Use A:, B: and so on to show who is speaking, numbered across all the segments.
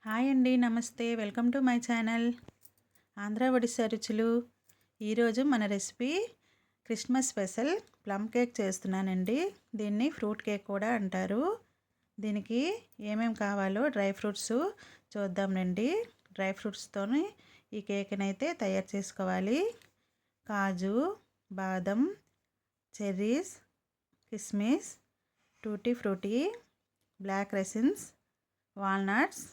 A: Hi అండి, నమస్తే. Welcome to my channel Andhra Odisha రుచులు. ఈరోజు మన recipe Christmas special plum cake చేస్తున్నానండి. దీన్ని ఫ్రూట్ కేక్ కూడా అంటారు. దీనికి ఏమేమి కావాలో డ్రై ఫ్రూట్స్ చూద్దాం రండి. డ్రై ఫ్రూట్స్తోని ఈ కేక్ని అయితే తయారు చేసుకోవాలి. కాజు, బాదం, చెర్రీస్, కిస్మిస్, tutti frutti, black raisins, walnuts,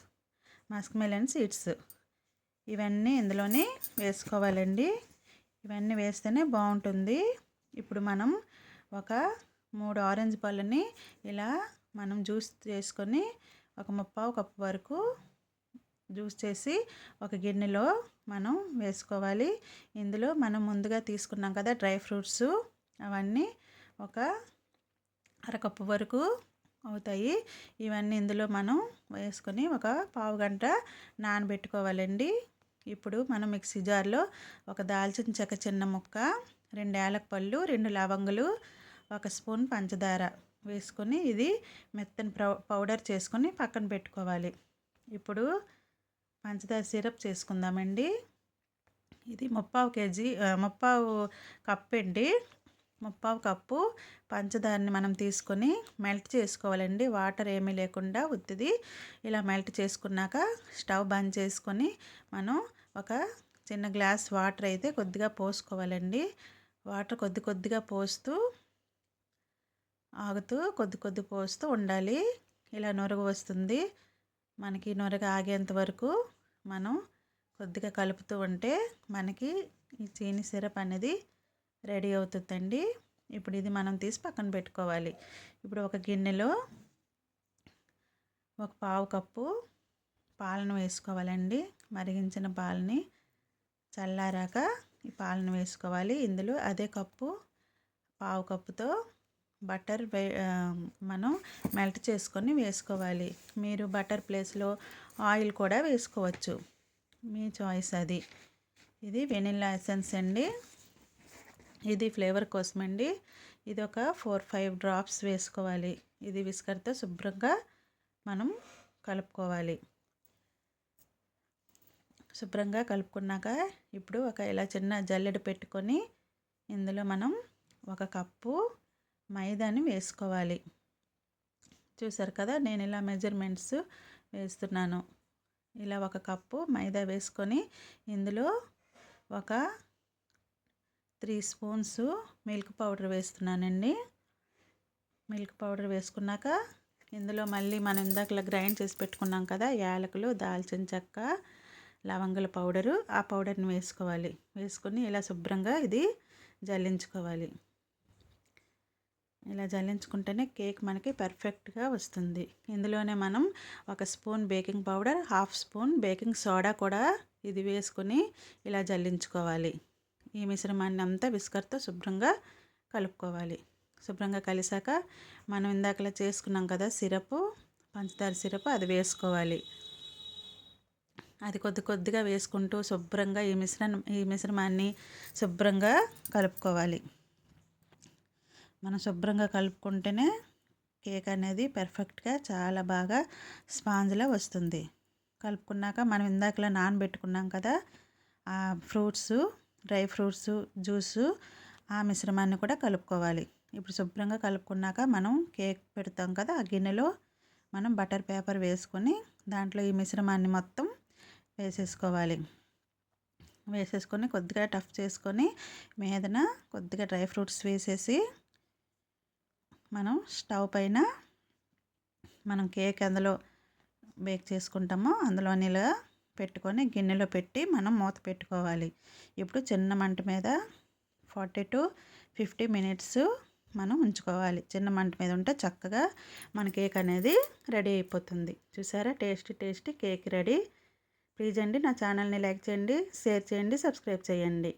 A: musk melon seeds ఇవన్నీ ఇందులోనే వేసుకోవాలండి. ఇవన్నీ వేస్తేనే బాగుంటుంది. ఇప్పుడు మనం ఒక 3 ఆరెంజ్ పళ్ళని ఇలా మనం జ్యూస్ చేసుకొని ఒక 3/4 కప్పు వరకు జ్యూస్ చేసి ఒక గిన్నెలో మనం వేసుకోవాలి. ఇందులో మనం ముందుగా తీసుకున్నాం కదా డ్రై ఫ్రూట్స్, అవన్నీ ఒక అరకప్పు వరకు అవుతాయి. ఇవన్నీ ఇందులో మనం వేసుకొని ఒక పావు గంట నానబెట్టుకోవాలండి. ఇప్పుడు మనం మిక్సీ జార్లో ఒక దాల్చిన చెక్క చిన్న ముక్క, 2 యాలక పళ్ళు, 2 లవంగులు, 1 స్పూన్ పంచదార వేసుకొని ఇది మెత్తని పౌడర్ చేసుకొని పక్కన పెట్టుకోవాలి. ఇప్పుడు పంచదార సిరప్ చేసుకుందామండి. ఇది 3/4 కప్పు అండి. 3/4 కప్పు పంచదారని మనం తీసుకొని మెల్ట్ చేసుకోవాలండి. వాటర్ ఏమీ లేకుండా ఉత్తిది ఇలా మెల్ట్ చేసుకున్నాక స్టవ్ బంద్ చేసుకొని మనం ఒక చిన్న గ్లాస్ వాటర్ అయితే కొద్దిగా పోసుకోవాలండి. వాటర్ కొద్దిగా పోస్తూ ఆగుతూ కొద్ది పోస్తూ ఉండాలి. ఇలా నొరగ వస్తుంది. మనకి నొరగ ఆగేంత వరకు మనం కొద్దిగా కలుపుతూ ఉంటే మనకి ఈ చీనీ సిరప్ అనేది రెడీ అవుతుందండి. ఇప్పుడు ఇది మనం తీసి పక్కన పెట్టుకోవాలి. ఇప్పుడు ఒక గిన్నెలో ఒక పావు కప్పు పాలను వేసుకోవాలండి. మరిగించిన పాలని చల్లారాక ఈ పాలను వేసుకోవాలి. ఇందులో అదే కప్పు పావు కప్పుతో బటర్ మనం మెల్ట్ చేసుకొని వేసుకోవాలి. మీరు బటర్ ప్లేస్లో ఆయిల్ కూడా వేసుకోవచ్చు, మీ చాయిస్ అది. ఇది వెనిల్లా ఎసెన్స్ అండి. ఇది ఫ్లేవర్ కోసమండి. ఇది ఒక 4-5 డ్రాప్స్ వేసుకోవాలి. ఇది విస్కర్తో శుభ్రంగా మనం కలుపుకోవాలి. శుభ్రంగా కలుపుకున్నాక ఇప్పుడు ఒక ఇలా చిన్న జల్లెడ పెట్టుకొని ఇందులో మనం 1 కప్పు మైదాని వేసుకోవాలి. చూసారు కదా, నేను ఇలా మెజర్మెంట్స్ వేస్తున్నాను. ఇలా 1 కప్పు మైదా వేసుకొని ఇందులో ఒక 3 స్పూన్స్ మిల్క్ పౌడర్ వేస్తున్నానండి. మిల్క్ పౌడర్ వేసుకున్నాక ఇందులో మళ్ళీ మనం ఇందాకలా గ్రైండ్ చేసి పెట్టుకున్నాం కదా యాలకులు, దాల్చిన చెక్క, లవంగుల పౌడరు, ఆ పౌడర్ని వేసుకోవాలి. వేసుకొని ఇలా శుభ్రంగా ఇది జల్లించుకోవాలి. ఇలా జల్లించుకుంటేనే కేక్ మనకి పర్ఫెక్ట్గా వస్తుంది. ఇందులోనే మనం 1 spoon baking powder, 1/2 spoon baking soda కూడా ఇది వేసుకొని ఇలా జల్లించుకోవాలి. ఈ మిశ్రమాన్ని అంతా విస్కర్తో శుభ్రంగా కలుపుకోవాలి. శుభ్రంగా కలిసాక మనం ఇందాకలా చేసుకున్నాం కదా సిరప్, పంచదార సిరప్, అది వేసుకోవాలి. అది కొద్దిగా వేసుకుంటూ శుభ్రంగా ఈ మిశ్రమాన్ని శుభ్రంగా కలుపుకోవాలి. మనం శుభ్రంగా కలుపుకుంటేనే కేక్ అనేది పర్ఫెక్ట్గా చాలా బాగా స్పాంజ్లా వస్తుంది. కలుపుకున్నాక మనం ఇందాకలా నానబెట్టుకున్నాం కదా ఆ ఫ్రూట్స్, డ్రై ఫ్రూట్స్ జ్యూసు, ఆ మిశ్రమాన్ని కూడా కలుపుకోవాలి. ఇప్పుడు శుభ్రంగా కలుపుకున్నాక మనం కేక్ పెడతాం కదా ఆ గిన్నెలో మనం బటర్ పేపర్ వేసుకొని దాంట్లో ఈ మిశ్రమాన్ని మొత్తం వేసేసుకోవాలి. వేసేసుకొని కొద్దిగా టఫ్ చేసుకొని మీదన కొద్దిగా డ్రై ఫ్రూట్స్ వేసేసి మనం స్టవ్ పైన మనం కేక్ అందులో బేక్ చేసుకుంటామో అందులోని ఇలా పెట్టుకొని గిన్నెలో పెట్టి మనం మూత పెట్టుకోవాలి. ఇప్పుడు చిన్న మంట మీద 40 to 50 మినిట్స్ మనం ఉంచుకోవాలి. చిన్న మంట మీద ఉంటే చక్కగా మన కేక్ అనేది రెడీ అయిపోతుంది. చూసారా, టేస్టీ కేక్ రెడీ. ప్లీజ్ అండి నా ఛానల్ని లైక్ చేయండి, షేర్ చేయండి, సబ్స్క్రైబ్ చేయండి.